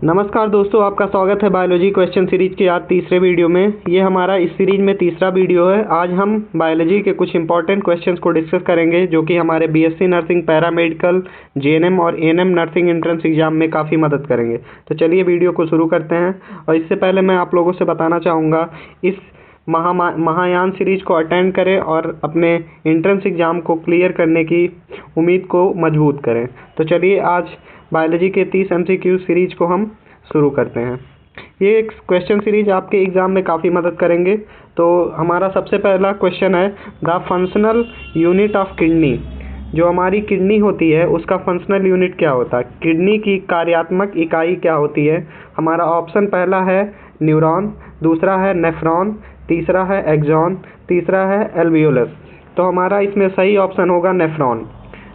नमस्कार दोस्तों, आपका स्वागत है बायोलॉजी क्वेश्चन सीरीज के आज तीसरे वीडियो में। ये हमारा इस सीरीज में तीसरा वीडियो है। आज हम बायोलॉजी के कुछ इंपॉर्टेंट क्वेश्चंस को डिस्कस करेंगे जो कि हमारे बीएससी नर्सिंग, पैरामेडिकल, जेएनएम और एएनएम नर्सिंग एंट्रेंस एग्जाम में काफ़ी मदद करेंगे। तो चलिए वीडियो को शुरू करते हैं। और इससे पहले मैं आप लोगों से बताना चाहूँगा, इस महायान सीरीज को अटेंड करें और अपने एंट्रेंस एग्ज़ाम को क्लियर करने की उम्मीद को मजबूत करें। तो चलिए आज बायोलॉजी के 30 MCQ सीरीज को हम शुरू करते हैं। ये एक क्वेश्चन सीरीज आपके एग्ज़ाम में काफ़ी मदद करेंगे। तो हमारा सबसे पहला क्वेश्चन है, the functional unit of kidney. जो हमारी किडनी होती है उसका फंक्शनल यूनिट क्या होता है, किडनी की कार्यात्मक इकाई क्या होती है। हमारा ऑप्शन पहला है न्यूरॉन, दूसरा है नेफ्रॉन, तीसरा है एक्सॉन, तीसरा है एल्वियोलस। तो हमारा इसमें सही ऑप्शन होगा नेफ्रॉन।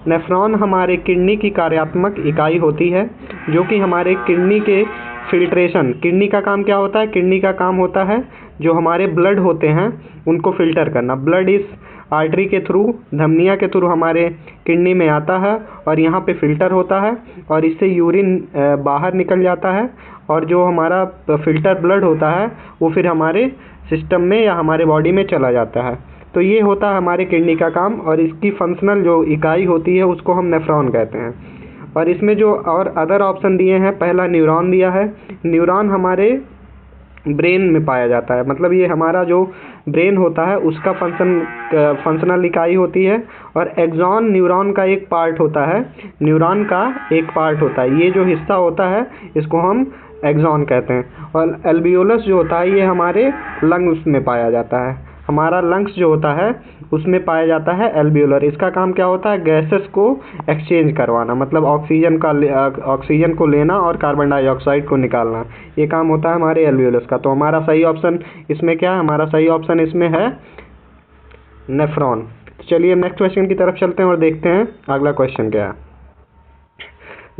नेफ्रॉन हमारे किडनी की कार्यात्मक इकाई होती है जो कि हमारे किडनी के फिल्ट्रेशन, किडनी का काम क्या होता है, किडनी का काम होता है जो हमारे ब्लड होते हैं उनको फ़िल्टर करना। ब्लड इस आर्टरी के थ्रू, धमनिया के थ्रू हमारे किडनी में आता है और यहाँ पे फ़िल्टर होता है और इससे यूरिन बाहर निकल जाता है और जो हमारा फ़िल्टर ब्लड होता है वो फिर हमारे सिस्टम में या हमारे बॉडी में चला जाता है। तो ये होता है हमारे किडनी का काम और इसकी फंक्शनल जो इकाई होती है उसको हम नेफ्रॉन कहते हैं। और इसमें जो और अदर ऑप्शन दिए हैं, पहला न्यूरॉन दिया है। न्यूरॉन हमारे ब्रेन में पाया जाता है, मतलब ये हमारा जो ब्रेन होता है उसका फंक्शनल इकाई होती है। और एक्सॉन न्यूरॉन का एक पार्ट होता है, न्यूरॉन का एक पार्ट होता है। ये जो हिस्सा होता है इसको हम एक्सॉन कहते हैं। और एल्वियोलस जो होता है ये हमारे लंग्स में पाया जाता है। हमारा लंग्स जो होता है उसमें पाया जाता है एल्वियोलर। इसका काम क्या होता है, गैसेस को एक्सचेंज करवाना, मतलब ऑक्सीजन को लेना और कार्बन डाइऑक्साइड को निकालना। ये काम होता है हमारे एल्वियोलस का। तो हमारा सही ऑप्शन इसमें क्या है, हमारा सही ऑप्शन इसमें है नेफ्रॉन। चलिए नेक्स्ट क्वेश्चन की तरफ चलते हैं और देखते हैं अगला क्वेश्चन क्या है।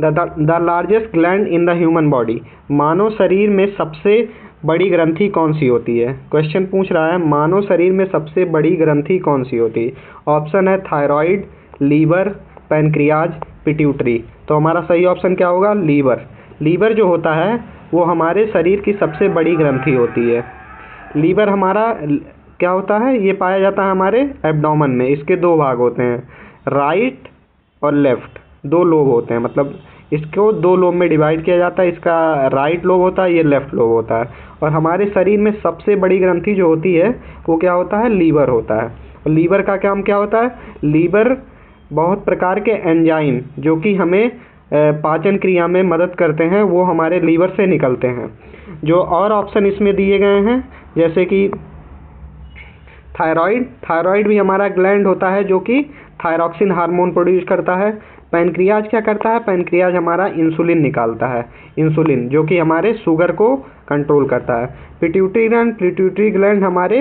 The largest gland in the human body. मानव शरीर में सबसे बड़ी ग्रंथि कौन सी होती है। क्वेश्चन पूछ रहा है मानव शरीर में सबसे बड़ी ग्रंथि कौन सी होती है। ऑप्शन है थायराइड, लीवर, पैनक्रियाज, पिट्यूटरी। तो हमारा सही ऑप्शन क्या होगा, लीवर। लीवर जो होता है वो हमारे शरीर की सबसे बड़ी ग्रंथि होती है। लीवर हमारा क्या होता है, ये पाया जाता है हमारे एब्डोमेन में। इसके दो भाग होते हैं, राइट और लेफ्ट, दो लोब होते हैं, मतलब इसको दो लोब में डिवाइड किया जाता है। इसका राइट लोब होता है, ये लेफ्ट लोब होता है। और हमारे शरीर में सबसे बड़ी ग्रंथि जो होती है वो क्या होता है, लीवर होता है। और लीवर का काम क्या होता है, लीवर बहुत प्रकार के एंजाइम जो कि हमें पाचन क्रिया में मदद करते हैं वो हमारे लीवर से निकलते हैं। जो और ऑप्शन इसमें दिए गए हैं जैसे कि थायराइड भी हमारा ग्लैंड होता है जो कि थायरॉक्सिन हार्मोन प्रोड्यूस करता है। पैनक्रियाज क्या करता है, पैनक्रियाज हमारा इंसुलिन निकालता है, इंसुलिन जो कि हमारे शुगर को कंट्रोल करता है। पिट्यूटरी ग्लैंड हमारे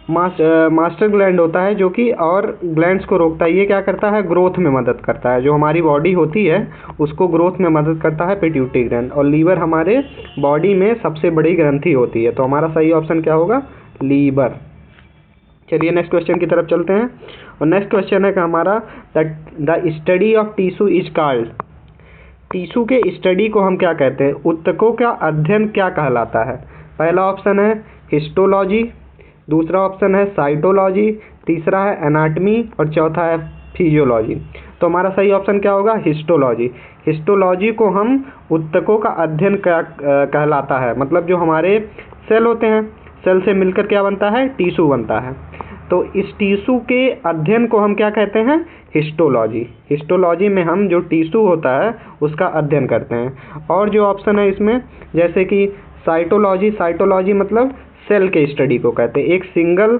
मास्टर ग्लैंड होता है जो कि और ग्लैंड्स को रोकता है। ये क्या करता है, ग्रोथ में मदद करता है। जो हमारी बॉडी होती है उसको ग्रोथ में मदद करता है पिट्यूटरी ग्लैंड। और लीवर हमारे बॉडी में सबसे बड़ी ग्रंथि होती है। तो हमारा सही ऑप्शन क्या होगा, लीवर। चलिए नेक्स्ट क्वेश्चन की तरफ चलते हैं। और नेक्स्ट क्वेश्चन है कि हमारा the study of tissue is called. Tissue के स्टडी को हम क्या कहते हैं, ऊतकों का अध्ययन क्या कहलाता है। पहला ऑप्शन है हिस्टोलॉजी, दूसरा ऑप्शन है साइटोलॉजी, तीसरा है एनाटमी और चौथा है फिजियोलॉजी। तो हमारा सही ऑप्शन क्या होगा, हिस्टोलॉजी। हिस्टोलॉजी को हम ऊतकों का अध्ययन कहलाता है, मतलब जो हमारे सेल होते हैं, सेल से मिलकर क्या बनता है, टिश्यू बनता है। तो इस टिश्यू के अध्ययन को हम क्या कहते हैं, हिस्टोलॉजी। हिस्टोलॉजी में हम जो टिश्यू होता है उसका अध्ययन करते हैं। और जो ऑप्शन है इसमें जैसे कि साइटोलॉजी मतलब सेल के स्टडी को कहते हैं। एक सिंगल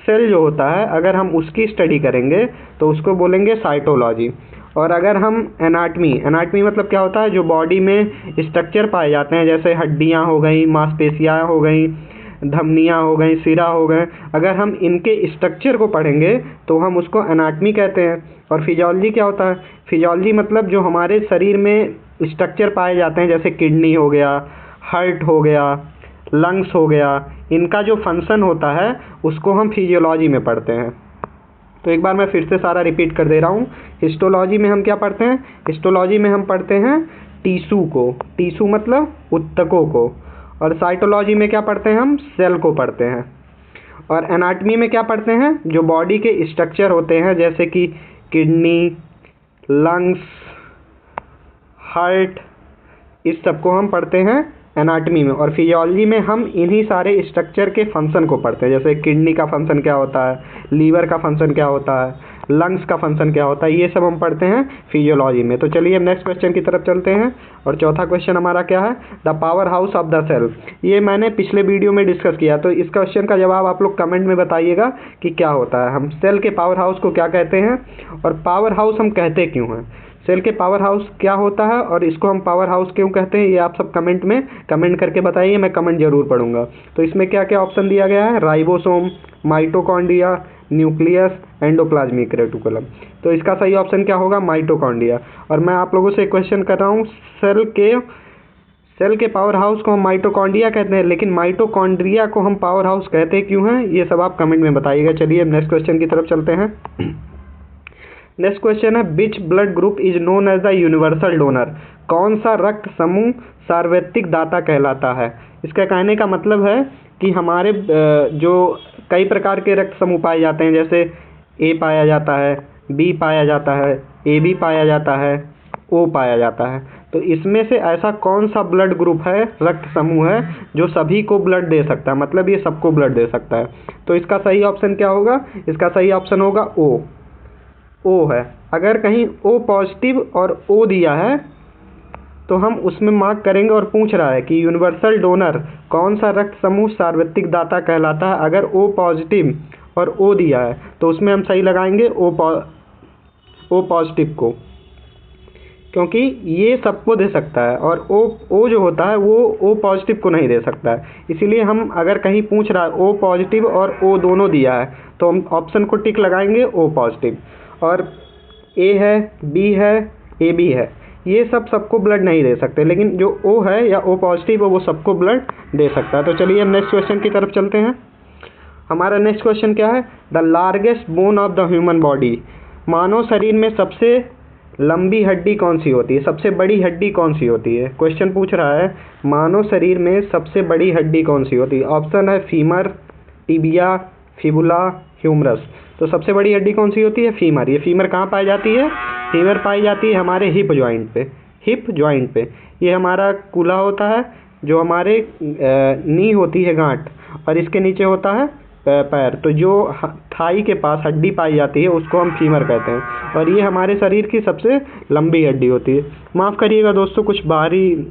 सेल जो होता है अगर हम उसकी स्टडी करेंगे तो उसको बोलेंगे साइटोलॉजी। और अगर हम एनाटमी मतलब क्या होता है, जो बॉडी में स्ट्रक्चर पाए जाते हैं जैसे हड्डियाँ हो गई, मांसपेशियाँ हो गई, धमनियाँ हो गई, सिरा हो गए, अगर हम इनके स्ट्रक्चर को पढ़ेंगे तो हम उसको एनाटमी कहते हैं। और फिजियोलॉजी क्या होता है, फिजियोलॉजी मतलब जो हमारे शरीर में स्ट्रक्चर पाए जाते हैं जैसे किडनी हो गया, हार्ट हो गया, लंग्स हो गया, इनका जो फंक्शन होता है उसको हम फिजियोलॉजी में पढ़ते हैं। तो एक बार मैं फिर से सारा रिपीट कर दे रहा हूँ। हिस्टोलॉजी में हम क्या पढ़ते हैं, हिस्टोलॉजी में हम पढ़ते हैं टिश्यू को, टिश्यू मतलब ऊतकों को, और साइटोलॉजी में क्या पढ़ते हैं हम, सेल को पढ़ते हैं। और एनाटमी में क्या पढ़ते हैं, जो बॉडी के स्ट्रक्चर होते हैं जैसे कि किडनी, लंग्स, हार्ट, इस सब को हम पढ़ते हैं एनाटमी में। और फिजियोलॉजी में हम इन्हीं सारे स्ट्रक्चर के फंक्शन को पढ़ते हैं, जैसे किडनी का फंक्शन क्या होता है, लीवर का फंक्शन क्या होता है, लंग्स का फंक्शन क्या होता है, ये सब हम पढ़ते हैं फिजियोलॉजी में। तो चलिए नेक्स्ट क्वेश्चन की तरफ चलते हैं। और चौथा क्वेश्चन हमारा क्या है, the power house of the cell. ये मैंने पिछले वीडियो में डिस्कस किया, तो इस क्वेश्चन का जवाब आप लोग कमेंट में बताइएगा कि क्या होता है, हम सेल के पावर हाउस को क्या कहते हैं, और पावर हाउस हम कहते क्यों हैं, सेल के पावर हाउस क्या होता है और इसको हम पावर हाउस क्यों कहते हैं, ये आप सब कमेंट में कमेंट करके बताइए, मैं कमेंट जरूर पढ़ूंगा। तो इसमें क्या क्या ऑप्शन दिया गया है, ribosome, mitochondria, nucleus, endoplasmic reticulum. तो इसका सही ऑप्शन क्या होगा, माइटोकॉन्ड्रिया। और मैं आप लोगों से क्वेश्चन कर रहा हूँ, सेल के पावर हाउस को हम माइटोकॉन्ड्रिया कहते हैं, लेकिन माइटोकॉन्ड्रिया को हम पावर हाउस कहते क्यों हैं, ये सब आप कमेंट में बताइएगा। चलिए नेक्स्ट क्वेश्चन की तरफ चलते हैं। नेक्स्ट क्वेश्चन है, which blood group is known as the universal donor. कौन सा रक्त समूह सार्वत्रिक दाता कहलाता है। इसका कहने का मतलब है कि हमारे जो कई प्रकार के रक्त समूह पाए जाते हैं, जैसे ए पाया जाता है, बी पाया जाता है, ए बी पाया जाता है, ओ पाया जाता है। तो इसमें से ऐसा कौन सा ब्लड ग्रुप है, रक्त समूह है, जो सभी को ब्लड दे सकता है, मतलब ये सबको ब्लड दे सकता है। तो इसका सही ऑप्शन क्या होगा, इसका सही ऑप्शन होगा ओ है। अगर कहीं ओ पॉजिटिव और ओ दिया है तो हम उसमें मार्क करेंगे, और पूछ रहा है कि यूनिवर्सल डोनर कौन सा रक्त समूह सार्वत्रिक दाता कहलाता है। अगर ओ पॉजिटिव और ओ दिया है तो उसमें हम सही लगाएंगे ओ पॉजिटिव को, क्योंकि ये सबको दे सकता है, और ओ जो होता है वो ओ पॉजिटिव को नहीं दे सकता है। इसीलिए हम अगर कहीं पूछ रहा है ओ पॉजिटिव और ओ दोनों दिया है तो हम ऑप्शन को टिक लगाएंगे ओ पॉजिटिव। और ए है, बी है, ए बी है, ये सबको ब्लड नहीं दे सकते, लेकिन जो ओ है या ओ पॉजिटिव है वो सबको ब्लड दे सकता है। तो चलिए हम नेक्स्ट क्वेश्चन की तरफ चलते हैं। हमारा नेक्स्ट क्वेश्चन क्या है, the largest bone of the human body. मानव शरीर में सबसे लंबी हड्डी कौन सी होती है, सबसे बड़ी हड्डी कौन सी होती है। क्वेश्चन पूछ रहा है मानव शरीर में सबसे बड़ी हड्डी कौन सी होती है। ऑप्शन है फीमर, टिबिया, फिबुला, ह्यूमरस। तो सबसे बड़ी हड्डी कौन सी होती है, फीमर। ये फीमर कहाँ पाई जाती है, फीमर पाई जाती है हमारे हिप जॉइंट पे। ये हमारा कूल्हा होता है, जो हमारे नी होती है गांठ, और इसके नीचे होता है पैर। तो जो थाई के पास हड्डी पाई जाती है उसको हम फीमर कहते हैं, और ये हमारे शरीर की सबसे लंबी हड्डी होती है। माफ़ करिएगा दोस्तों, कुछ बाहरी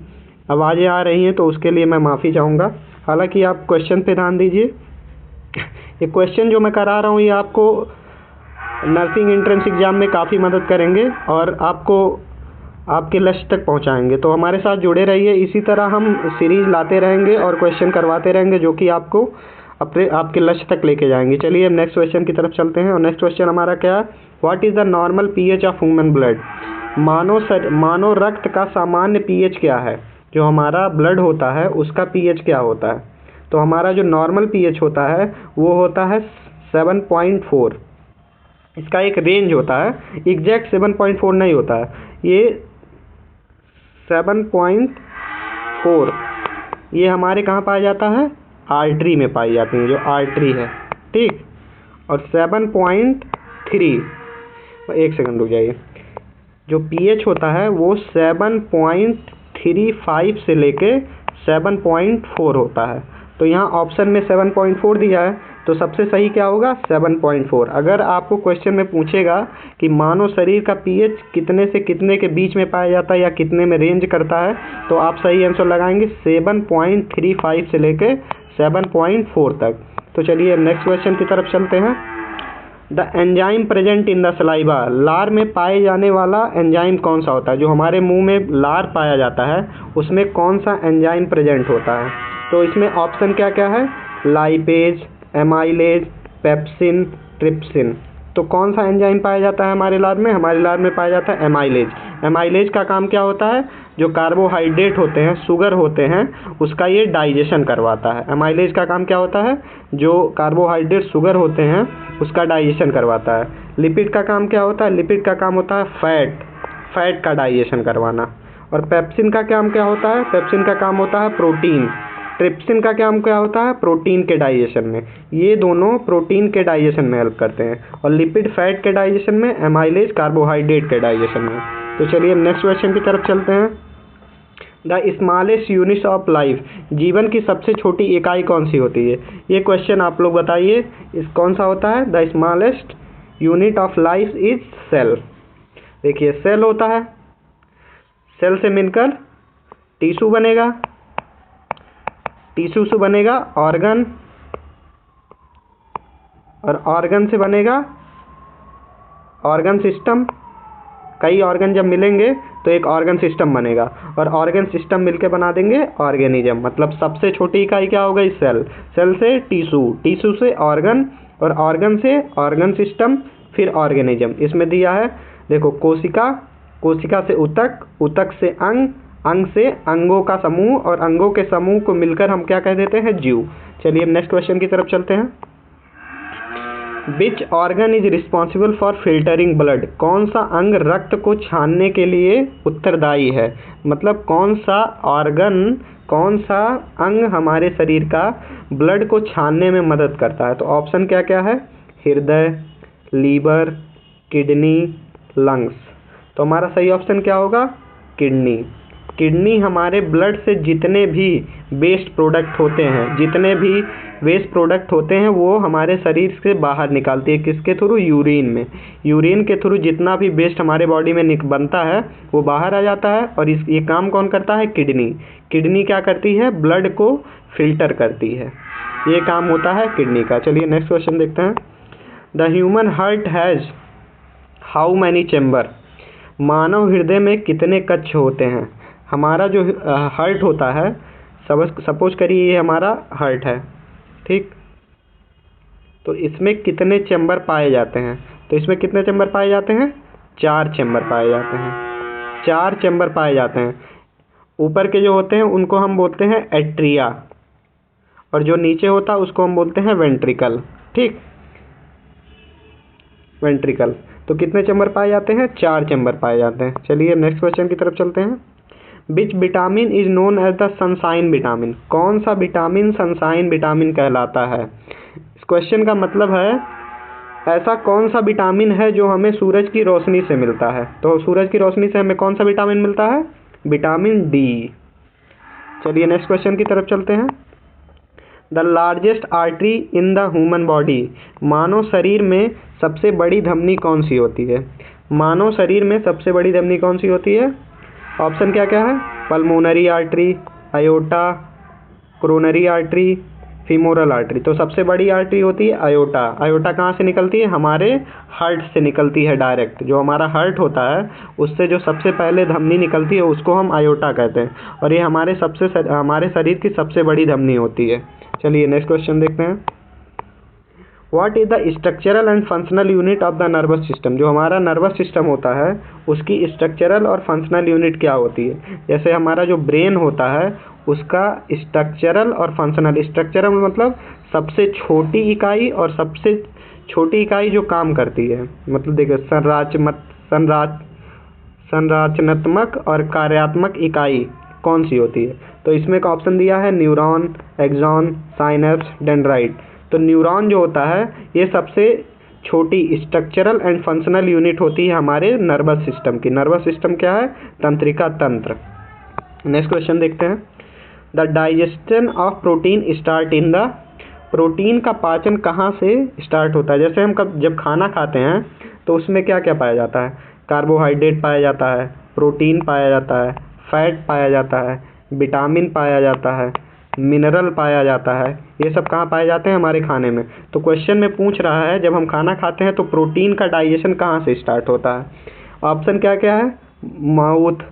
आवाज़ें आ रही हैं तो उसके लिए मैं माफ़ी चाहूँगा। हालांकि आप क्वेश्चन पे ध्यान दीजिए। ये क्वेश्चन जो मैं करा रहा हूँ ये आपको नर्सिंग एंट्रेंस एग्ज़ाम में काफ़ी मदद करेंगे और आपको आपके लक्ष्य तक पहुँचाएंगे। तो हमारे साथ जुड़े रहिए, इसी तरह हम सीरीज़ लाते रहेंगे और क्वेश्चन करवाते रहेंगे, जो कि आपको आपके लक्ष्य तक लेके जाएंगे। चलिए अब नेक्स्ट क्वेश्चन की तरफ चलते हैं। और नेक्स्ट क्वेश्चन हमारा क्या है, what is the normal pH of human blood. मानव रक्त का सामान्य पीएच क्या है, जो हमारा ब्लड होता है उसका पीएच क्या होता है। तो हमारा जो नॉर्मल पीएच होता है वो होता है 7.4। इसका एक रेंज होता है, एग्जैक्ट 7.4 नहीं होता है, ये 7.4 ये हमारे कहाँ पाया जाता है, आर्टरी में पाई जाती है, जो आर्टरी है, ठीक। और 7.3, एक सेकंड रुक जाइए, जो पीएच होता है वो 7.35 से लेके 7.4 होता है। तो यहाँ ऑप्शन में 7.4 दिया है, तो सबसे सही क्या होगा, 7.4। अगर आपको क्वेश्चन में पूछेगा कि मानव शरीर का पीएच कितने से कितने के बीच में पाया जाता है या कितने में रेंज करता है, तो आप सही आंसर लगाएंगे 7.35 से लेके 7.4 तक। तो चलिए नेक्स्ट क्वेश्चन की तरफ चलते हैं। The enzyme present in the saliva. लार में पाए जाने वाला एंजाइम कौन सा होता है, जो हमारे मुंह में लार पाया जाता है उसमें कौन सा एंजाइम प्रेजेंट होता है। तो इसमें ऑप्शन क्या क्या है, लाइपेज, एमाइलेज, पेप्सिन, ट्रिप्सिन। तो कौन सा एंजाइम पाया जाता है हमारे लार में, हमारे लार में पाया जाता है एमाइलेज। एमाइलेज का काम क्या होता है, जो कार्बोहाइड्रेट होते हैं, शुगर होते हैं, उसका ये डाइजेशन करवाता है। एमाइलेज का काम क्या होता है, जो कार्बोहाइड्रेट शुगर होते हैं उसका डाइजेशन करवाता है। लिपिड का काम क्या होता है, लिपिड का काम होता है फैट का डाइजेशन करवाना। और पेप्सिन का काम क्या होता है? पेप्सिन का काम होता है प्रोटीन। ट्रिप्सिन का काम क्या होता है? प्रोटीन के डाइजेशन में। ये दोनों प्रोटीन के डाइजेशन में हेल्प करते हैं, और लिपिड फैट के डाइजेशन में, एमाइलेज कार्बोहाइड्रेट के डाइजेशन में। तो चलिए नेक्स्ट क्वेश्चन की तरफ चलते हैं। The smallest unit of life, जीवन की सबसे छोटी इकाई कौन सी होती है? ये क्वेश्चन आप लोग बताइए, इस कौन सा होता है? The smallest unit of life is cell. देखिए सेल होता है, सेल से मिलकर टिश्यू बनेगा, टिश्यू से बनेगा ऑर्गन, और ऑर्गन से बनेगा ऑर्गन सिस्टम। कई ऑर्गन जब मिलेंगे तो एक ऑर्गन सिस्टम बनेगा, और ऑर्गन सिस्टम मिलके बना देंगे ऑर्गेनिज्म। मतलब सबसे छोटी इकाई क्या हो गई? सेल। सेल से टिश्यू, टिश्यू से ऑर्गन, और ऑर्गन से ऑर्गन सिस्टम, फिर ऑर्गेनिज्म। इसमें दिया है देखो, कोशिका, कोशिका से ऊतक, ऊतक से अंग, अंग से अंगों का समूह, और अंगों के समूह को मिलकर हम क्या कह देते हैं? जीव। चलिए नेक्स्ट क्वेश्चन की तरफ चलते हैं। Which organ is responsible for filtering blood, कौन सा अंग रक्त को छानने के लिए उत्तरदायी है? मतलब कौन सा ऑर्गन, कौन सा अंग हमारे शरीर का ब्लड को छानने में मदद करता है? तो ऑप्शन क्या क्या है? हृदय, लीवर, किडनी, लंग्स। तो हमारा सही ऑप्शन क्या होगा? किडनी। किडनी हमारे ब्लड से जितने भी वेस्ट प्रोडक्ट होते हैं, जितने भी वेस्ट प्रोडक्ट होते हैं वो हमारे शरीर से बाहर निकालती है। किसके थ्रू? यूरिन में। यूरिन के थ्रू जितना भी वेस्ट हमारे बॉडी में बनता है वो बाहर आ जाता है, और ये काम कौन करता है? किडनी। किडनी क्या करती है? ब्लड को फिल्टर करती है, ये काम होता है किडनी का। चलिए नेक्स्ट क्वेश्चन देखते हैं। The human heart has how many chamber, मानव हृदय में कितने कक्ष होते हैं? हमारा जो हार्ट होता है, सपोज करिए ये हमारा हार्ट है, ठीक, तो इसमें कितने चैम्बर पाए जाते हैं? तो इसमें कितने चैम्बर पाए जाते हैं? 4 चैम्बर पाए जाते हैं, 4 चैम्बर पाए जाते हैं। ऊपर के जो होते हैं उनको हम बोलते हैं एट्रिया, और जो नीचे होता है उसको हम बोलते हैं वेंट्रिकल, ठीक, वेंट्रिकल। तो कितने चैम्बर पाए जाते हैं? 4 चैम्बर पाए जाते हैं। चलिए नेक्स्ट क्वेश्चन की तरफ चलते हैं। Which vitamin is known as the sunshine vitamin, कौन सा विटामिन सनशाइन विटामिन कहलाता है? इस क्वेश्चन का मतलब है ऐसा कौन सा विटामिन है जो हमें सूरज की रोशनी से मिलता है? तो सूरज की रोशनी से हमें कौन सा विटामिन मिलता है? Vitamin D. चलिए नेक्स्ट क्वेश्चन की तरफ चलते हैं। The largest artery in the human body, मानव शरीर में सबसे बड़ी धमनी कौन सी होती है? मानव शरीर में सबसे बड़ी धमनी कौन सी होती है? ऑप्शन क्या क्या है? Pulmonary artery, aorta, coronary artery, femoral artery. तो सबसे बड़ी आर्टरी होती है अयोटा। अयोटा कहाँ से निकलती है? हमारे हार्ट से निकलती है डायरेक्ट। जो हमारा हार्ट होता है उससे जो सबसे पहले धमनी निकलती है उसको हम अयोटा कहते हैं, और ये हमारे शरीर की सबसे बड़ी धमनी होती है। चलिए नेक्स्ट क्वेश्चन देखते हैं। What is the structural and functional unit of the nervous system, जो हमारा नर्वस सिस्टम होता है उसकी स्ट्रक्चरल और फंक्शनल यूनिट क्या होती है? जैसे हमारा जो ब्रेन होता है उसका स्ट्रक्चरल और फंक्शनल, स्ट्रक्चरल मतलब सबसे छोटी इकाई, और सबसे छोटी इकाई जो काम करती है, मतलब देखिए संरचनात्मक और कार्यात्मक इकाई कौन सी होती है? तो इसमें एक ऑप्शन दिया है न्यूरॉन, एक्सॉन, साइनेप्स, डेंड्राइट। तो न्यूरॉन जो होता है ये सबसे छोटी स्ट्रक्चरल एंड फंक्शनल यूनिट होती है हमारे नर्वस सिस्टम की। नर्वस सिस्टम क्या है? तंत्रिका तंत्र। नेक्स्ट क्वेश्चन देखते हैं। The digestion of protein start in the, protein का पाचन कहाँ से स्टार्ट होता है? जैसे हम जब खाना खाते हैं तो उसमें क्या क्या पाया जाता है? कार्बोहाइड्रेट पाया जाता है, प्रोटीन पाया जाता है, फैट पाया जाता है, विटामिन पाया जाता है, मिनरल पाया जाता है। ये सब कहाँ पाए जाते हैं? हमारे खाने में। तो क्वेश्चन में पूछ रहा है जब हम खाना खाते हैं तो प्रोटीन का डाइजेशन कहाँ से स्टार्ट होता है? ऑप्शन क्या क्या है? माउथ,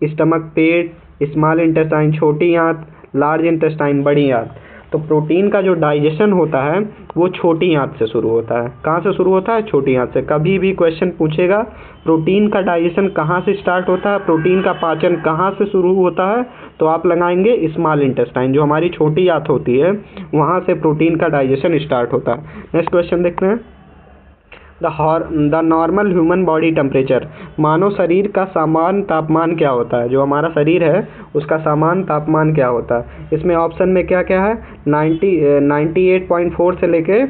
स्टमक पेट, स्मॉल इंटेस्टाइन छोटी आंत, लार्ज इंटेस्टाइन बड़ी आंत। तो प्रोटीन का जो डाइजेशन होता है वो छोटी आंत से शुरू होता है। कहाँ से शुरू होता है? छोटी आंत से। कभी भी क्वेश्चन पूछेगा प्रोटीन का डाइजेशन कहाँ से स्टार्ट होता है, प्रोटीन का पाचन कहाँ से शुरू होता है, तो आप लगाएंगे स्मॉल इंटेस्टाइन, जो हमारी छोटी आंत होती है वहाँ से प्रोटीन का डाइजेशन स्टार्ट होता है। नेक्स्ट क्वेश्चन देखते हैं। The normal human body temperature, मानव शरीर का सामान्य तापमान क्या होता है, जो हमारा शरीर है उसका सामान्य तापमान क्या होता है। इसमें ऑप्शन में क्या क्या है, 98.4 से लेके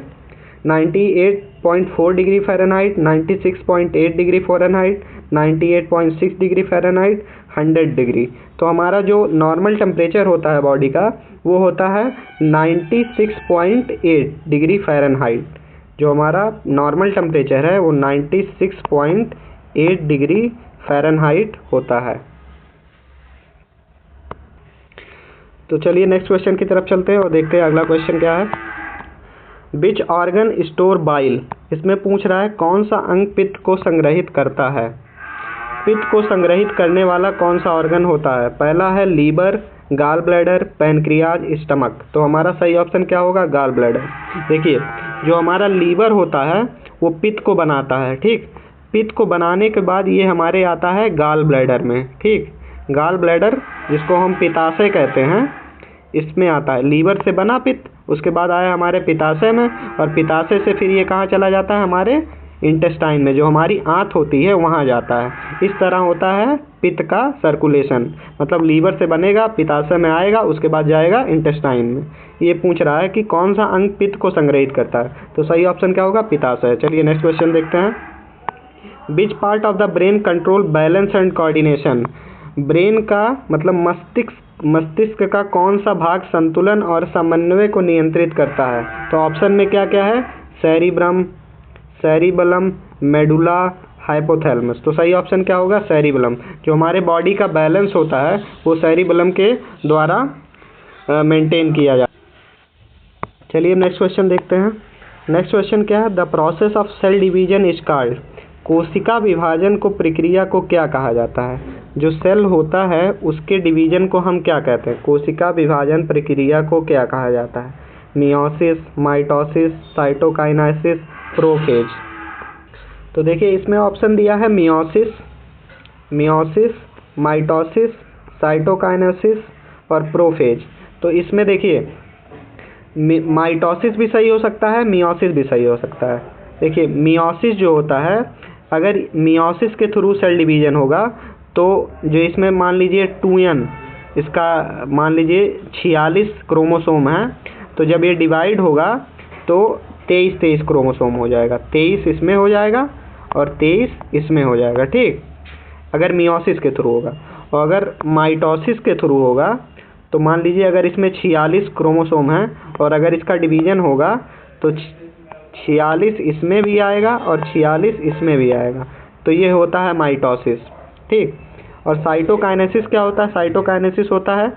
98.4 degree Fahrenheit, 96.8 degree Fahrenheit, 98.6 degree Fahrenheit, 100 degree. तो हमारा जो नॉर्मल टेम्परेचर होता है बॉडी का वो होता है 96.8 डिग्री फ़ारेनहाइट। जो हमारा नॉर्मल टेम्परेचर है वो 96.8 डिग्री फ़ारेनहाइट होता है। तो चलिए नेक्स्ट क्वेश्चन की तरफ चलते हैं और देखते हैं अगला क्वेश्चन क्या है। विच ऑर्गन स्टोर बाइल, इसमें पूछ रहा है कौन सा अंग पित्त को संग्रहित करता है। पित्त को संग्रहित करने वाला कौन सा ऑर्गन होता है। पहला है liver, gall bladder, pancreas, stomach. तो हमारा सही ऑप्शन क्या होगा, गाल ब्लैडर। देखिए जो हमारा लीवर होता है वो पित्त को बनाता है, ठीक। पित्त को बनाने के बाद ये हमारे आता है गाल ब्लैडर में, ठीक। गाल ब्लैडर जिसको हम पित्ताशय कहते हैं इसमें आता है। लीवर से बना पित्त, उसके बाद आया हमारे पित्ताशय में, और पित्ताशय से फिर ये कहाँ चला जाता है, हमारे इंटेस्टाइन में, जो हमारी आंत होती है वहाँ जाता है। इस तरह होता है पित्त का सर्कुलेशन, मतलब लीवर से बनेगा, पित्ताशय में आएगा, उसके बाद जाएगा इंटेस्टाइन में। ये पूछ रहा है कि कौन सा अंग पित्त को संग्रहित करता है, तो सही ऑप्शन क्या होगा, पित्ताशय। चलिए नेक्स्ट क्वेश्चन देखते हैं। Which part of the brain control balance and coordination, brain का मतलब मस्तिष्क का कौन सा भाग संतुलन और समन्वय को नियंत्रित करता है। तो ऑप्शन में क्या क्या है, सेरिब्रम, सेरिबलम, मेडुला, हाइपोथैलेमस। तो सही ऑप्शन क्या होगा, सेरिबलम। जो हमारे बॉडी का बैलेंस होता है वो सेरिबलम के द्वारा मेंटेन किया जाता है। चलिए नेक्स्ट क्वेश्चन देखते हैं। नेक्स्ट क्वेश्चन क्या है, the process of cell division is called, कोशिका विभाजन को प्रक्रिया को क्या कहा जाता है। जो सेल होता है उसके डिवीजन को हम क्या कहते हैं, कोशिका विभाजन प्रक्रिया को क्या कहा जाता है। Meiosis, mitosis, cytokinesis, prophase. तो देखिए इसमें ऑप्शन दिया है मियोसिस, माइटोसिस, साइटोकाइनेसिस और प्रोफेज। तो इसमें देखिए माइटोसिस भी सही हो सकता है, मियोसिस भी सही हो सकता है। देखिए मियोसिस जो होता है, अगर मियोसिस के थ्रू सेल डिवीजन होगा तो जो इसमें मान लीजिए 2n, इसका मान लीजिए 46 क्रोमोसोम है, तो जब ये डिवाइड होगा तो 23 क्रोमोसोम हो जाएगा, 23 इसमें हो जाएगा और 23 इसमें हो जाएगा, ठीक, अगर मियोसिस के थ्रू होगा। और अगर माइटोसिस के थ्रू होगा तो मान लीजिए अगर इसमें 46 क्रोमोसोम है और अगर इसका डिवीजन होगा तो 46 इसमें भी आएगा और 46 इसमें भी आएगा, तो ये होता है माइटोसिस, ठीक। और साइटोकाइनेसिस क्या होता है, साइटोकाइनेसिस होता है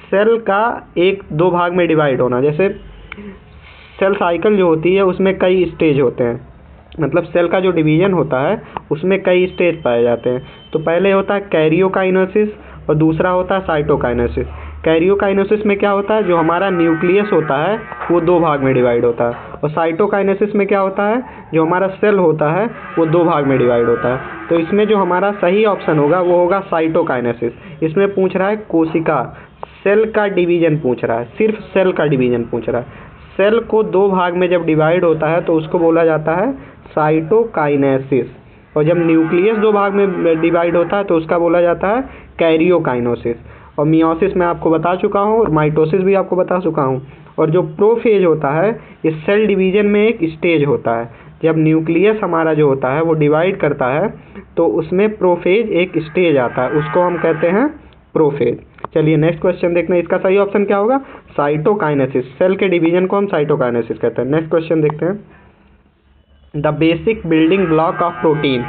सेल का एक दो भाग में डिवाइड होना। जैसे सेल साइकिल जो होती है उसमें कई स्टेज होते हैं, मतलब सेल का जो डिवीजन होता है उसमें कई स्टेज पाए जाते हैं। तो पहले होता है कैरियोकाइनेसिस और दूसरा होता है साइटोकाइनेसिस। कैरियोकाइनेसिस में क्या होता है, जो हमारा न्यूक्लियस होता है वो दो भाग में डिवाइड होता है, और साइटोकाइनेसिस में क्या होता है, जो हमारा सेल होता है वो दो भाग में डिवाइड होता है। तो इसमें जो हमारा सही ऑप्शन होगा वो होगा साइटोकाइनेसिस। इसमें पूछ रहा है कोशिका, सेल का डिवीजन पूछ रहा है, सिर्फ सेल का डिवीजन पूछ रहा है। सेल को दो भाग में जब डिवाइड होता है तो उसको बोला जाता है साइटोकाइनेसिस, और जब न्यूक्लियस दो भाग में डिवाइड होता है तो उसका बोला जाता है कैरियोकाइनेसिस। और मियोसिस मैं आपको बता चुका हूँ और माइटोसिस भी आपको बता चुका हूँ। और जो प्रोफेज होता है इस सेल डिवीजन में एक स्टेज होता है, जब न्यूक्लियस हमारा जो होता है वो डिवाइड करता है तो उसमें प्रोफेज एक स्टेज आता है, उसको हम कहते हैं प्रोफेज। चलिए नेक्स्ट क्वेश्चन देखते हैं, इसका सही ऑप्शन क्या होगा, साइटोकाइनेसिस। सेल के डिवीजन को हम साइटोकाइनेसिस कहते हैं। नेक्स्ट क्वेश्चन देखते हैं, the basic building block of protein,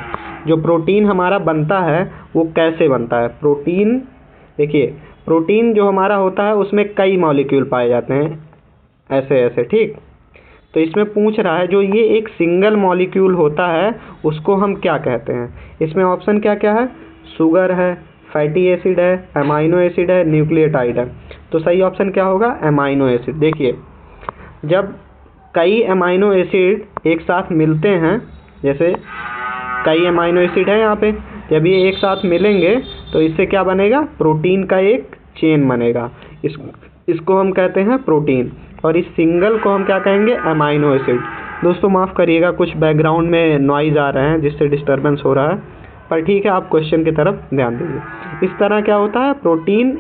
जो प्रोटीन हमारा बनता है वो कैसे बनता है। प्रोटीन, देखिए प्रोटीन जो हमारा होता है उसमें कई मॉलिक्यूल पाए जाते हैं ऐसे ऐसे, ठीक। तो इसमें पूछ रहा है जो ये एक सिंगल मॉलिक्यूल होता है उसको हम क्या कहते हैं। इसमें ऑप्शन क्या क्या है, शुगर है, फैटी एसिड है, अमाइनो एसिड है, न्यूक्लियोटाइड है। तो सही ऑप्शन क्या होगा, अमाइनो एसिड। देखिए जब कई अमाइनो एसिड एक साथ मिलते हैं, जैसे कई अमाइनो एसिड है यहाँ पे, जब ये एक साथ मिलेंगे तो इससे क्या बनेगा, प्रोटीन का एक चेन बनेगा, इसको हम कहते हैं प्रोटीन। और इस सिंगल को हम क्या कहेंगे, अमाइनो एसिड। दोस्तों माफ़ करिएगा, कुछ बैकग्राउंड में नॉइज़ आ रहे हैं जिससे डिस्टर्बेंस हो रहा है, पर ठीक है, आप क्वेश्चन की तरफ ध्यान दीजिए। इस तरह क्या होता है, प्रोटीन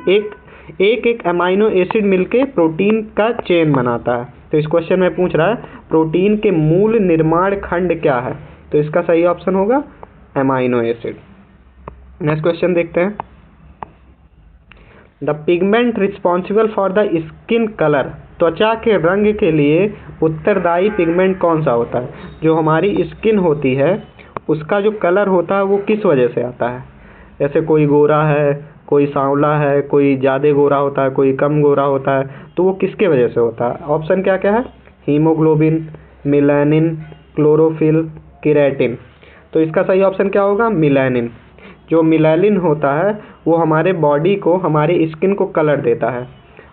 एक अमाइनो एसिड मिलके प्रोटीन का चेन बनाता है। तो इस क्वेश्चन में पूछ रहा है प्रोटीन के मूल निर्माण खंड क्या है, तो इसका सही ऑप्शन होगा अमाइनो एसिड। नेक्स्ट क्वेश्चन देखते हैं। The pigment responsible for the skin colour, त्वचा के रंग के लिए उत्तरदायी पिगमेंट कौन सा होता है? जो हमारी स्किन होती है उसका जो कलर होता है वो किस वजह से आता है? जैसे कोई गोरा है, कोई सांवला है, कोई ज़्यादा गोरा होता है, कोई कम गोरा होता है, तो वो किसके वजह से होता है? ऑप्शन क्या क्या है? Haemoglobin, melanin, chlorophyll, keratin. तो इसका सही ऑप्शन क्या होगा? मेलानिन। जो मेलानिन होता है वो हमारे बॉडी को, हमारी स्किन को कलर देता है।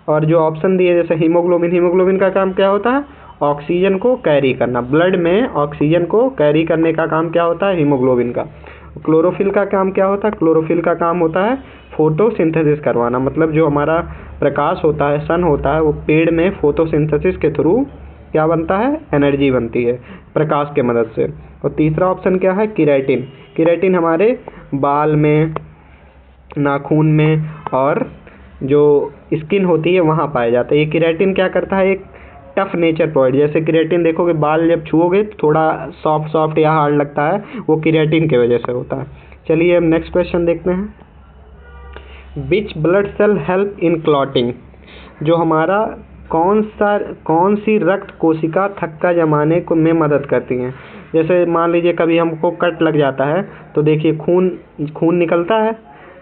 और जो ऑप्शन दिए जैसे हीमोग्लोबिन का काम क्या होता है? ऑक्सीजन को कैरी करना, ब्लड में ऑक्सीजन को कैरी करने का काम क्या होता है? हीमोग्लोबिन का। क्लोरोफिल का काम क्या होता है? क्लोरोफिल का काम होता है फोटोसिंथेसिस करवाना, मतलब जो हमारा प्रकाश होता है, सन होता है, वो पेड़ में फोटोसिंथेसिस के थ्रू क्या बनता है? एनर्जी बनती है प्रकाश के मदद से। और तीसरा ऑप्शन क्या है? केराटिन। केराटिन हमारे बाल में, नाखून में और जो स्किन होती है वहाँ पाया जाता है। ये केराटिन क्या करता है? एक टफ नेचर प्रोवाइड, जैसे केराटिन देखोगे बाल जब छुओगे तो थोड़ा सॉफ्ट या हार्ड लगता है, वो केराटिन की वजह से होता है। चलिए अब नेक्स्ट क्वेश्चन देखते हैं। Which blood cell help in clotting, जो हमारा कौन सी रक्त कोशिका थक्का जमाने को में मदद करती हैं? जैसे मान लीजिए कभी हमको कट लग जाता है तो देखिए खून निकलता है,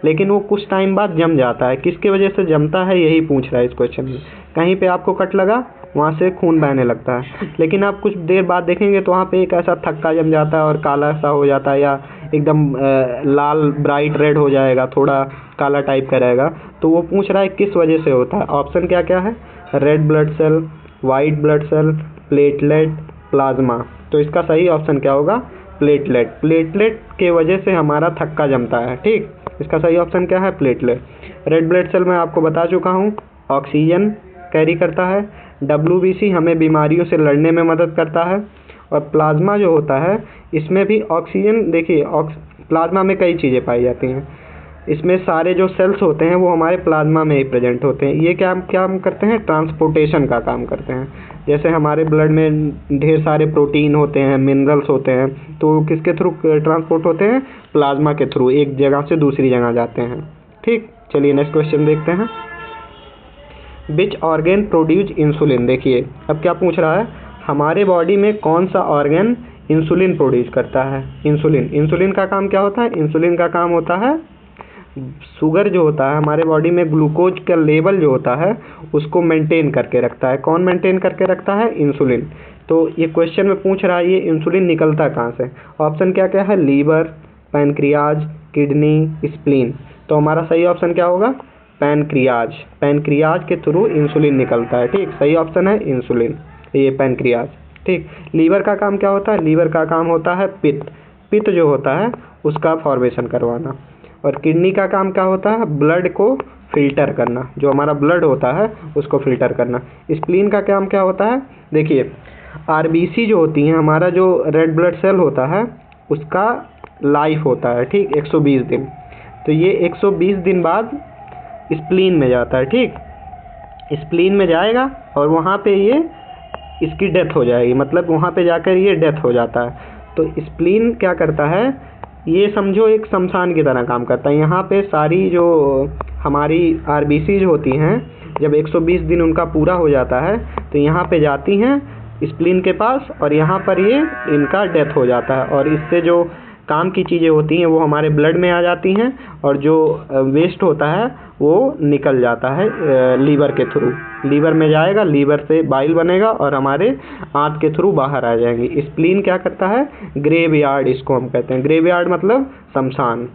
लेकिन वो कुछ टाइम बाद जम जाता है। किसके वजह से जमता है, यही पूछ रहा है इस क्वेश्चन में। कहीं पे आपको कट लगा, वहाँ से खून बहने लगता है, लेकिन आप कुछ देर बाद देखेंगे तो वहाँ पे एक ऐसा थक्का जम जाता है और काला सा हो जाता है, या एकदम लाल ब्राइट रेड हो जाएगा, थोड़ा काला टाइप का रहेगा। तो वो पूछ रहा है किस वजह से होता है। ऑप्शन क्या क्या है? Red blood cell, white blood cell, platelet, plasma. तो इसका सही ऑप्शन क्या होगा? प्लेटलेट। प्लेटलेट के वजह से हमारा थक्का जमता है। ठीक, इसका सही ऑप्शन क्या है? प्लेटलेट। रेड ब्लड सेल मैं आपको बता चुका हूँ, ऑक्सीजन कैरी करता है। WBC हमें बीमारियों से लड़ने में मदद करता है। और प्लाज्मा जो होता है इसमें भी ऑक्सीजन, देखिए प्लाज्मा में कई चीज़ें पाई जाती हैं, इसमें सारे जो सेल्स होते हैं वो हमारे प्लाज्मा में ही प्रेजेंट होते हैं। ये क्या करते हैं? ट्रांसपोर्टेशन का काम करते हैं। जैसे हमारे ब्लड में ढेर सारे प्रोटीन होते हैं, मिनरल्स होते हैं, तो किसके थ्रू ट्रांसपोर्ट होते हैं? प्लाज्मा के थ्रू, एक जगह से दूसरी जगह जाते हैं। ठीक, चलिए नेक्स्ट क्वेश्चन देखते हैं। विच ऑर्गन प्रोड्यूस इंसुलिन, देखिए अब क्या पूछ रहा है, हमारे बॉडी में कौन सा ऑर्गन इंसुलिन प्रोड्यूस करता है? इंसुलिन का काम क्या होता है? इंसुलिन का काम होता है शुगर जो होता है हमारे बॉडी में, ग्लूकोज का लेवल जो होता है उसको मेंटेन करके रखता है। कौन मेंटेन करके रखता है? इंसुलिन। तो ये क्वेश्चन में पूछ रहा है ये इंसुलिन निकलता कहाँ से? ऑप्शन क्या क्या है? Liver, pancreas, kidney, spleen. तो हमारा सही ऑप्शन क्या होगा? पैनक्रियाज। पैनक्रियाज के थ्रू इंसुलिन निकलता है। ठीक, सही ऑप्शन है इंसुलिन, ये पैनक्रियाज। ठीक, लीवर का काम क्या होता है? लीवर का काम होता है पित्त जो होता है उसका फॉर्मेशन करवाना। और किडनी का काम क्या होता है? ब्लड को फिल्टर करना, जो हमारा ब्लड होता है उसको फिल्टर करना। स्प्लीन का काम क्या होता है? देखिए RBC जो होती हैं, हमारा जो रेड ब्लड सेल होता है उसका लाइफ होता है, ठीक, 120 दिन। तो ये 120 दिन बाद स्प्लीन में जाता है। ठीक, स्प्लीन में जाएगा और वहाँ पे ये इसकी डेथ हो जाएगी, मतलब वहाँ पे जाकर ये डेथ हो जाता है। तो स्प्लीन क्या करता है? ये समझो एक शमशान की तरह काम करता है। यहाँ पे सारी जो हमारी RBC होती हैं, जब 120 दिन उनका पूरा हो जाता है तो यहाँ पे जाती हैं स्प्लीन के पास, और यहाँ पर ये इनका डेथ हो जाता है। और इससे जो काम की चीज़ें होती हैं वो हमारे ब्लड में आ जाती हैं, और जो वेस्ट होता है वो निकल जाता है लीवर के थ्रू। लीवर में जाएगा, लीवर से बाइल बनेगा और हमारे आंत के थ्रू बाहर आ जाएंगी। स्प्लीन क्या करता है? ग्रेवयार्ड इसको हम कहते हैं। ग्रेवयार्ड मतलब शमशान।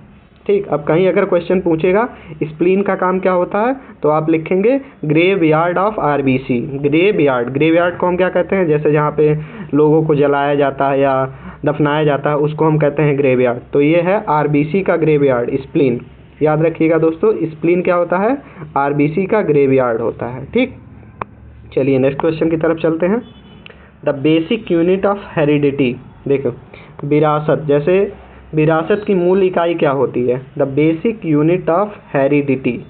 ठीक, अब कहीं अगर क्वेश्चन पूछेगा स्प्लीन का काम क्या होता है तो आप लिखेंगे ग्रेवयार्ड ऑफ RBC। ग्रेवयार्ड को हम क्या कहते हैं? जैसे जहाँ पे लोगों को जलाया जाता है या दफनाया जाता है उसको हम कहते हैं ग्रेवयार्ड। तो ये है RBC का ग्रेवयार्ड, स्प्लीन। याद रखिएगा दोस्तों, स्प्लीन क्या होता है? RBC का ग्रेवयार्ड होता है। ठीक, चलिए नेक्स्ट क्वेश्चन की तरफ चलते हैं। The basic unit of heredity. देखो विरासत, जैसे विरासत की मूल इकाई क्या होती है? The basic unit of heredity.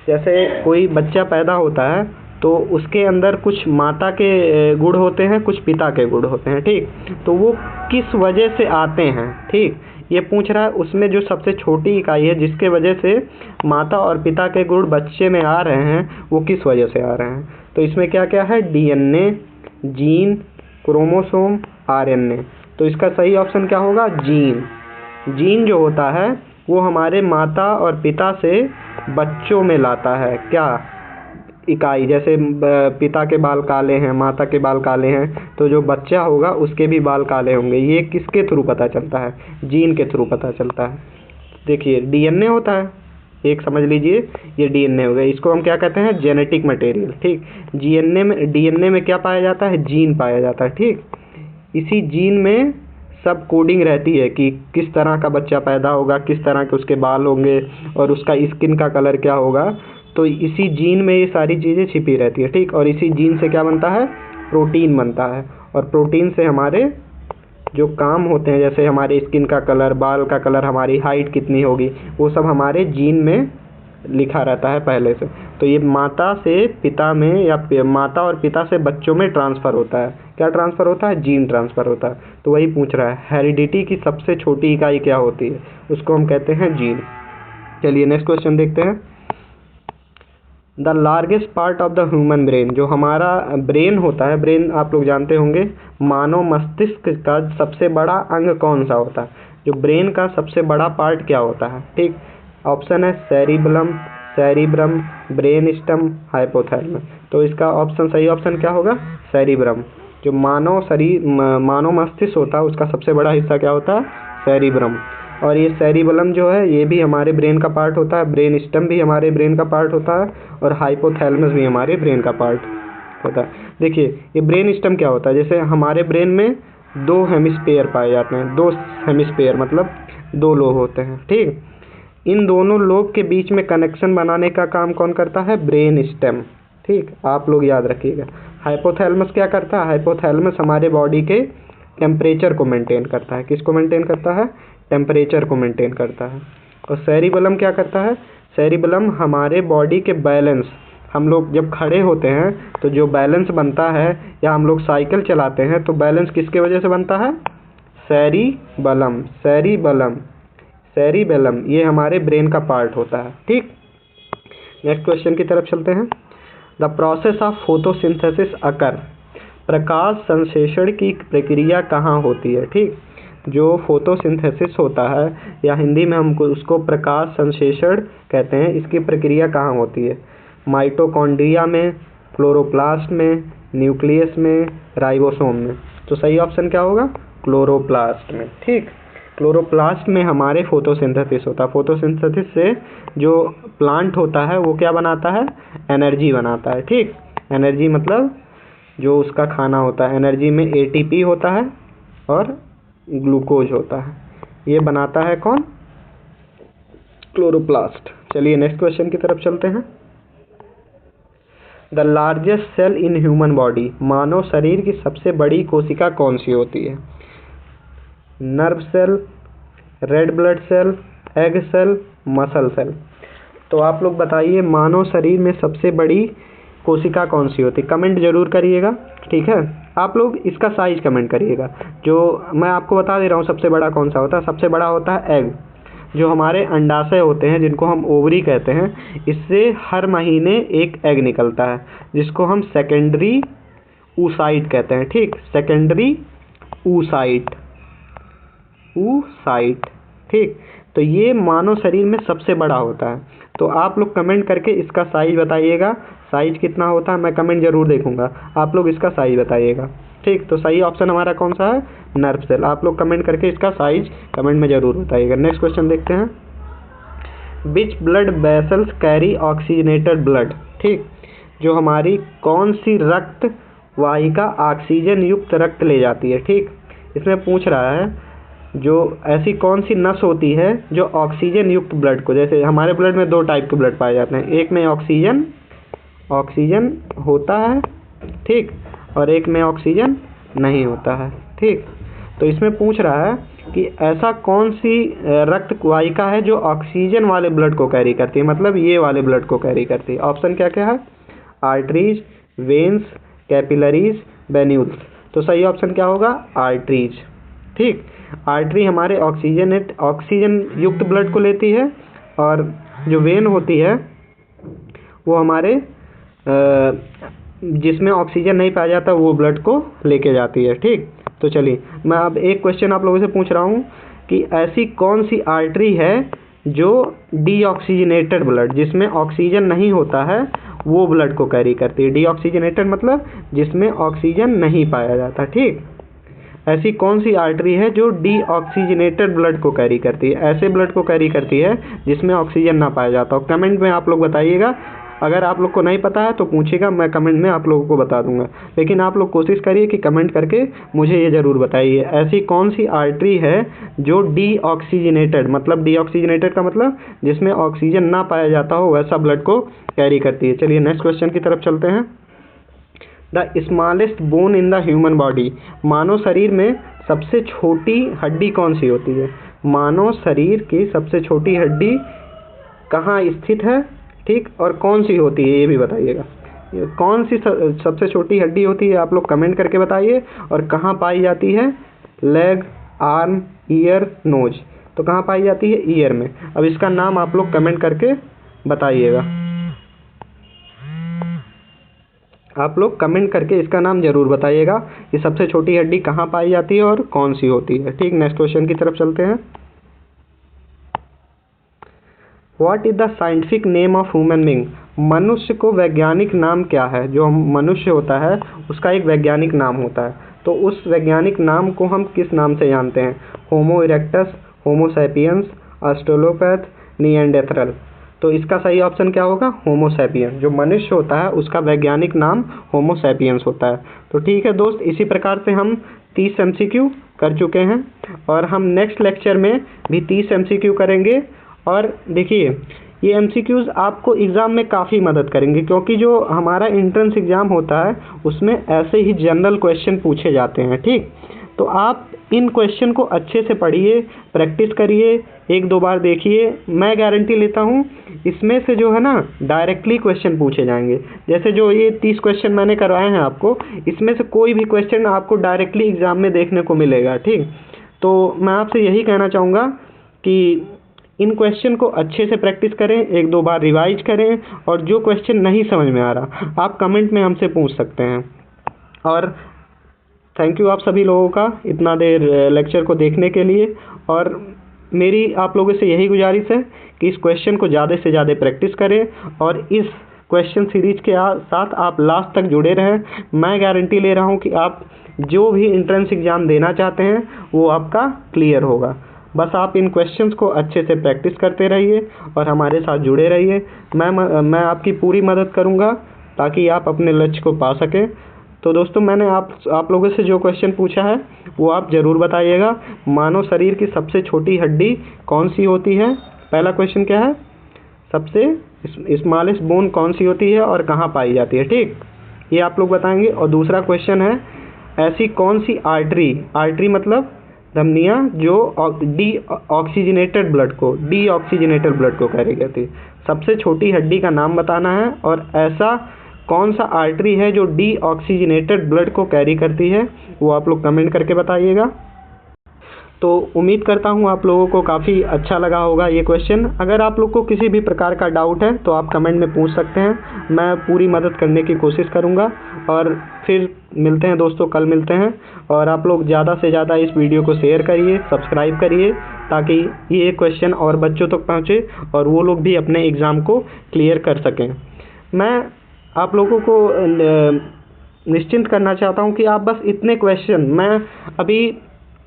जैसे कोई बच्चा पैदा होता है तो उसके अंदर कुछ माता के गुण होते हैं, कुछ पिता के गुण होते हैं, ठीक। तो वो किस वजह से आते हैं, ठीक, ये पूछ रहा है। उसमें जो सबसे छोटी इकाई है जिसके वजह से माता और पिता के गुण बच्चे में आ रहे हैं, वो किस वजह से आ रहे हैं? तो इसमें क्या क्या है? DNA, gene, chromosome, RNA. तो इसका सही ऑप्शन क्या होगा? जीन। जीन जो होता है वो हमारे माता और पिता से बच्चों में लाता है क्या? इकाई। जैसे पिता के बाल काले हैं, माता के बाल काले हैं, तो जो बच्चा होगा उसके भी बाल काले होंगे। ये किसके थ्रू पता चलता है? जीन के थ्रू पता चलता है। देखिए डीएनए होता है, एक समझ लीजिए ये डीएनए हो गया। इसको हम क्या कहते हैं? जेनेटिक मटेरियल, ठीक। डीएनए में क्या पाया जाता है? जीन पाया जाता है, ठीक। इसी जीन में सब कोडिंग रहती है कि किस तरह का बच्चा पैदा होगा, किस तरह के उसके बाल होंगे और उसका स्किन का कलर क्या होगा। तो इसी जीन में ये सारी चीज़ें छिपी रहती है, ठीक। और इसी जीन से क्या बनता है? प्रोटीन बनता है। और प्रोटीन से हमारे जो काम होते हैं, जैसे हमारे स्किन का कलर, बाल का कलर, हमारी हाइट कितनी होगी, वो सब हमारे जीन में लिखा रहता है पहले से। तो ये माता से पिता में या माता और पिता से बच्चों में ट्रांसफ़र होता है। क्या ट्रांसफ़र होता है? जीन ट्रांसफ़र होता है। तो वही पूछ रहा है, हेरिडिटी की सबसे छोटी इकाई क्या होती है? उसको हम कहते हैं जीन। चलिए नेक्स्ट क्वेश्चन देखते हैं। The largest part of the human brain, जो हमारा ब्रेन होता है, ब्रेन आप लोग जानते होंगे, मानव मस्तिष्क का सबसे बड़ा अंग कौन सा होता है? जो ब्रेन का सबसे बड़ा पार्ट क्या होता है, ठीक। ऑप्शन है सेरिबलम, सेरिब्रम, ब्रेन स्टम, हाइपोथैलेमस। तो इसका ऑप्शन, सही ऑप्शन क्या होगा? सेरिब्रम। जो मानव मस्तिष्क होता है उसका सबसे बड़ा हिस्सा क्या होता है? सेरिब्रम। और ये सेरिबलम जो है ये भी हमारे ब्रेन का पार्ट होता है, ब्रेन स्टम भी हमारे ब्रेन का पार्ट होता है, और हाइपोथैलेमस भी हमारे ब्रेन का पार्ट होता है। देखिए ये ब्रेन स्टम क्या होता है? जैसे हमारे ब्रेन में 2 हेमिस्फीयर पाए जाते हैं, 2 हेमिस्फीयर मतलब 2 लोब होते हैं, ठीक। इन दोनों लोब के बीच में कनेक्शन बनाने का काम कौन करता है? ब्रेन स्टेम, ठीक। आप लोग याद रखिएगा। हाइपोथैलेमस क्या करता है? हाइपोथैलेमस हमारे बॉडी के टेम्परेचर को मेंटेन करता है। किसको मेंटेन करता है? टेम्परेचर को मेंटेन करता है। और सेरिबलम क्या करता है? सेरिबलम हमारे बॉडी के बैलेंस, हम लोग जब खड़े होते हैं तो जो बैलेंस बनता है, या हम लोग साइकिल चलाते हैं तो बैलेंस किसके वजह से बनता है? सेरिबलम, सेरिबलम, सेरिबेलम, ये हमारे ब्रेन का पार्ट होता है, ठीक। नेक्स्ट क्वेश्चन की तरफ चलते हैं। द प्रोसेस ऑफ फोटोसिंथेसिस अकर, प्रकाश संश्लेषण की प्रक्रिया कहाँ होती है, ठीक। जो फोटोसिंथेसिस होता है, या हिंदी में हम उसको प्रकाश संश्लेषण कहते हैं, इसकी प्रक्रिया कहाँ होती है? माइटोकॉन्ड्रिया में, क्लोरोप्लास्ट में, न्यूक्लियस में, राइबोसोम में। तो सही ऑप्शन क्या होगा? क्लोरोप्लास्ट में, ठीक। क्लोरोप्लास्ट में हमारे फोटोसिंथेसिस होता है। फोटोसिंथेसिस से जो प्लांट होता है वो क्या बनाता है? एनर्जी बनाता है, ठीक। एनर्जी मतलब जो उसका खाना होता है। एनर्जी में एटीपी होता है और ग्लूकोज होता है। ये बनाता है कौन? क्लोरोप्लास्ट। चलिए नेक्स्ट क्वेश्चन की तरफ चलते हैं। The largest cell in human body, मानव शरीर की सबसे बड़ी कोशिका कौन सी होती है? Nerve cell, red blood cell, egg cell, muscle cell. तो आप लोग बताइए मानव शरीर में सबसे बड़ी कोशिका कौन सी होती है? कमेंट जरूर करिएगा, ठीक है। आप लोग इसका साइज कमेंट करिएगा। जो मैं आपको बता दे रहा हूँ सबसे बड़ा कौन सा होता है। सबसे बड़ा होता है एग। जो हमारे अंडाशय होते हैं जिनको हम ओवरी कहते हैं, इससे हर महीने एक एग निकलता है जिसको हम सेकेंडरी oocyte कहते हैं, ठीक। सेकेंडरी oocyte, ठीक। तो ये मानव शरीर में सबसे बड़ा होता है। तो आप लोग कमेंट करके इसका साइज बताइएगा। साइज कितना होता है मैं कमेंट जरूर देखूंगा। आप लोग इसका साइज बताइएगा, ठीक। तो सही ऑप्शन हमारा कौन सा है? Nerve cell. आप लोग कमेंट करके इसका साइज कमेंट में जरूर बताइएगा। नेक्स्ट क्वेश्चन देखते हैं। Which blood vessels carry oxygenated blood, ठीक। जो हमारी कौन सी रक्त वाहिका ऑक्सीजन युक्त रक्त ले जाती है, ठीक। इसमें पूछ रहा है जो ऐसी कौन सी नस होती है जो ऑक्सीजन युक्त ब्लड को, जैसे हमारे ब्लड में 2 टाइप के ब्लड पाए जाते हैं, एक में ऑक्सीजन होता है, ठीक, और एक में ऑक्सीजन नहीं होता है। ठीक, तो इसमें पूछ रहा है कि ऐसा कौन सी रक्त वाहिका है जो ऑक्सीजन वाले ब्लड को कैरी करती है, मतलब ये वाले ब्लड को कैरी करती है। ऑप्शन क्या क्या है? Arteries, veins, capillaries, venules. तो सही ऑप्शन क्या होगा? आर्टरीज। ठीक, आर्टरी हमारे ऑक्सीजन युक्त ब्लड को लेती है, और जो वेन होती है वो हमारे जिसमें ऑक्सीजन नहीं पाया जाता वो ब्लड को लेके जाती है। ठीक, तो चलिए मैं अब एक क्वेश्चन आप लोगों से पूछ रहा हूँ कि ऐसी कौन सी आर्टरी है जो डीऑक्सीजनेटेड ब्लड, जिसमें ऑक्सीजन नहीं होता है, वो ब्लड को कैरी करती है। डीऑक्सीजनेटेड मतलब जिसमें ऑक्सीजन नहीं पाया जाता। ठीक, ऐसी कौन सी आर्टरी है जो डीऑक्सीजनेटेड ब्लड को कैरी करती है, ऐसे ब्लड को कैरी करती है जिसमें ऑक्सीजन ना पाया जाता हो। कमेंट में आप लोग बताइएगा। अगर आप लोग को नहीं पता है तो पूछिएगा, मैं कमेंट में आप लोगों को बता दूंगा, लेकिन आप लोग कोशिश करिए कि कमेंट करके मुझे ये ज़रूर बताइए ऐसी कौन सी आर्टरी है जो डीऑक्सीजनेटेड, मतलब डीऑक्सीजनेटेड का मतलब जिसमें ऑक्सीजन ना पाया जाता हो, वैसा ब्लड को कैरी करती है। चलिए नेक्स्ट क्वेश्चन की तरफ चलते हैं। The smallest bone in the human body, मानव शरीर में सबसे छोटी हड्डी कौन सी होती है? मानव शरीर की सबसे छोटी हड्डी कहाँ स्थित है? ठीक, और कौन सी होती है ये भी बताइएगा। कौन सी सबसे छोटी हड्डी होती है आप लोग कमेंट करके बताइए, और कहाँ पाई जाती है? Leg, arm, ear, nose. तो कहाँ पाई जाती है? ईयर में। अब इसका नाम आप लोग कमेंट करके बताइएगा। आप लोग कमेंट करके इसका नाम जरूर बताइएगा कि सबसे छोटी हड्डी कहाँ पाई जाती है और कौन सी होती है। ठीक, नेक्स्ट क्वेश्चन की तरफ चलते हैं। What is the scientific name of human being, मनुष्य को वैज्ञानिक नाम क्या है? जो मनुष्य होता है उसका एक वैज्ञानिक नाम होता है, तो उस वैज्ञानिक नाम को हम किस नाम से जानते हैं? होमो इरेक्टस, होमो सैपियंस, ऑस्ट्रेलोपैथ, निएंडरथल। तो इसका सही ऑप्शन क्या होगा? Homo sapiens. जो मनुष्य होता है उसका वैज्ञानिक नाम होमो सैपियंस होता है। तो ठीक है दोस्त, इसी प्रकार से हम 30 MCQ कर चुके हैं, और हम नेक्स्ट लेक्चर में भी 30 MCQ करेंगे। और देखिए ये MCQs आपको एग्ज़ाम में काफ़ी मदद करेंगे, क्योंकि जो हमारा एंट्रेंस एग्ज़ाम होता है उसमें ऐसे ही जनरल क्वेश्चन पूछे जाते हैं। ठीक, तो आप इन क्वेश्चन को अच्छे से पढ़िए, प्रैक्टिस करिए, 1-2 बार देखिए। मैं गारंटी लेता हूँ इसमें से जो है ना डायरेक्टली क्वेश्चन पूछे जाएंगे। जैसे जो ये 30 क्वेश्चन मैंने करवाए हैं आपको, इसमें से कोई भी क्वेश्चन आपको डायरेक्टली एग्ज़ाम में देखने को मिलेगा। ठीक, तो मैं आपसे यही कहना चाहूँगा कि इन क्वेश्चन को अच्छे से प्रैक्टिस करें, 1-2 बार रिवाइज करें, और जो क्वेश्चन नहीं समझ में आ रहा आप कमेंट में हमसे पूछ सकते हैं। और थैंक यू आप सभी लोगों का इतना देर लेक्चर को देखने के लिए। और मेरी आप लोगों से यही गुजारिश है कि इस क्वेश्चन को ज़्यादा से ज़्यादा प्रैक्टिस करें, और इस क्वेश्चन सीरीज के साथ आप लास्ट तक जुड़े रहें। मैं गारंटी ले रहा हूँ कि आप जो भी एंट्रेंस एग्ज़ाम देना चाहते हैं वो आपका क्लियर होगा। बस आप इन क्वेश्चंस को अच्छे से प्रैक्टिस करते रहिए और हमारे साथ जुड़े रहिए। मैं आपकी पूरी मदद करूंगा ताकि आप अपने लक्ष्य को पा सकें। तो दोस्तों, मैंने आप लोगों से जो क्वेश्चन पूछा है वो आप ज़रूर बताइएगा। मानव शरीर की सबसे छोटी हड्डी कौन सी होती है? पहला क्वेश्चन क्या है? सबसे स्मॉलेस्ट बोन कौन सी होती है और कहाँ पाई जाती है? ठीक, ये आप लोग बताएंगे। और दूसरा क्वेश्चन है, ऐसी कौन सी आर्टरी मतलब धमनियाँ जो डीऑक्सीजनेटेड ब्लड को कैरी करती है। सबसे छोटी हड्डी का नाम बताना है, और ऐसा कौन सा आर्टरी है जो डीऑक्सीजनेटेड ब्लड को कैरी करती है, वो आप लोग कमेंट करके बताइएगा। तो उम्मीद करता हूँ आप लोगों को काफ़ी अच्छा लगा होगा ये क्वेश्चन। अगर आप लोग को किसी भी प्रकार का डाउट है तो आप कमेंट में पूछ सकते हैं, मैं पूरी मदद करने की कोशिश करूँगा। और फिर मिलते हैं दोस्तों, कल मिलते हैं। और आप लोग ज़्यादा से ज़्यादा इस वीडियो को शेयर करिए, सब्सक्राइब करिए, ताकि ये क्वेश्चन और बच्चों तक पहुँचे और वो लोग भी अपने एग्ज़ाम को क्लियर कर सकें। मैं आप लोगों को निश्चिंत करना चाहता हूँ कि आप बस इतने क्वेश्चन, मैं अभी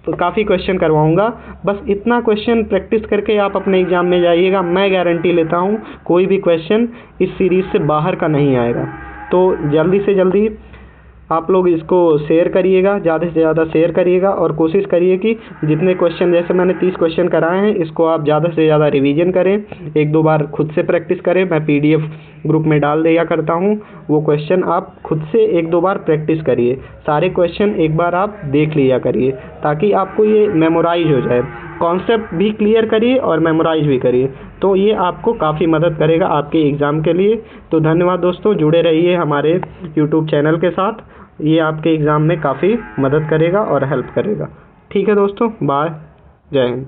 तो काफ़ी क्वेश्चन करवाऊंगा, बस इतना क्वेश्चन प्रैक्टिस करके आप अपने एग्ज़ाम में जाइएगा। मैं गारंटी लेता हूँ कोई भी क्वेश्चन इस सीरीज़ से बाहर का नहीं आएगा। तो जल्दी से जल्दी आप लोग इसको शेयर करिएगा, ज़्यादा से ज़्यादा शेयर करिएगा और कोशिश करिए कि जितने क्वेश्चन, जैसे मैंने 30 क्वेश्चन कराए हैं, इसको आप ज़्यादा से ज़्यादा रिवीजन करें, 1-2 बार खुद से प्रैक्टिस करें। मैं PDF ग्रुप में डाल दिया करता हूँ, वो क्वेश्चन आप खुद से 1-2 बार प्रैक्टिस करिए। सारे क्वेश्चन एक बार आप देख लिया करिए ताकि आपको ये मेमोराइज हो जाए। कॉन्सेप्ट भी क्लियर करिए और मेमोराइज भी करिए, तो ये आपको काफ़ी मदद करेगा आपके एग्ज़ाम के लिए। तो धन्यवाद दोस्तों, जुड़े रहिए हमारे YouTube चैनल के साथ, ये आपके एग्ज़ाम में काफ़ी मदद करेगा और हेल्प करेगा। ठीक है दोस्तों, बाय, जय हिंद।